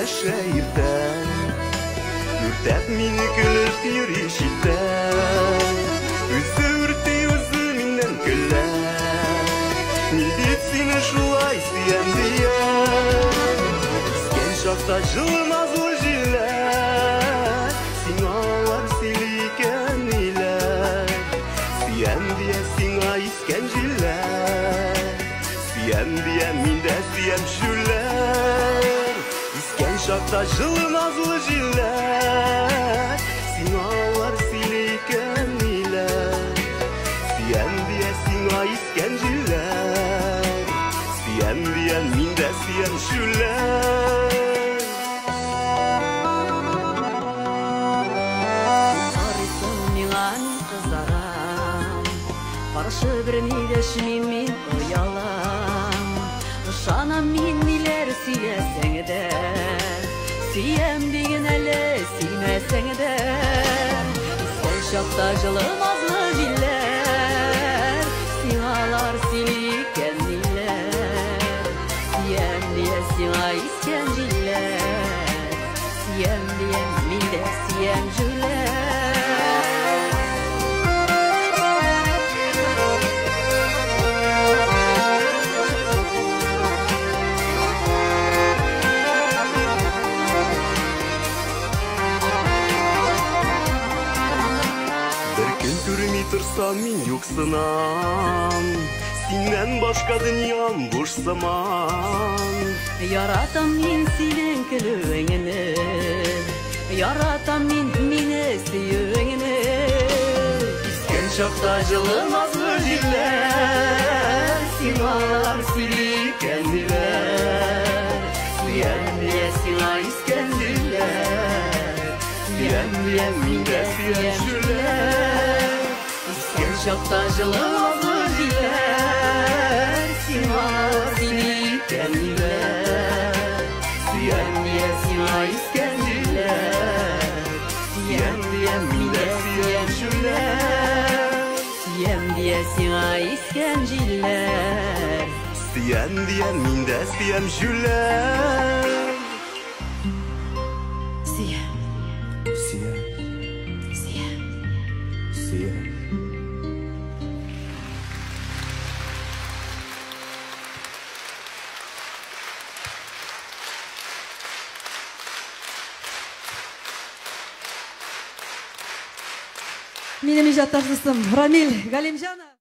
şehirden Ürtep mini gülüp yürü şitten Üzü ürtü yüzümünden güller Mildip seni şulay siyen diye Sen şakta жылmaz o jiller Sinalar siliken iler Siyen diye sina isken jiller Siyen diye minde siyen şüller İsken şakta жылmaz o jiller Sinalar siliken iler Siyen diye sina isken jiller Siyen diye minde siyen şüller Баршы бір нидешмен мен ұялам Жанам мен нелер сүйесең де Сүйем деген әлі сүймесең де Сен шақта жылымазлы жиллер Сиңалар силикен нилер Сүйем дие сиңа искен жиллер Сүйем дие мен де сүйем жүлер Тұрсам мен юқсынам Сенен башқа дүниям бош заман Яратам мен сенің күлуіңіні Яратам мен мені сүйуіңіні Искен шақта жылымазлы жиллер Сиңалар силикен дилер Сүйем дие сиңа искен дилер Сүйем дие минде сүйем жүрлер Şakta жылымазлы жиллер Сиңалар силикен дилер Сүйем дие сиңа искен дилер Сүйем дие минде сүйем жүрлер Сүйем дие сиңа искен жиллер Сүйем дие минде сүйем жүрлер Сүйем Сүйем Сүйем Сүйем Менің жатташтысым Рамиль Галимжанов.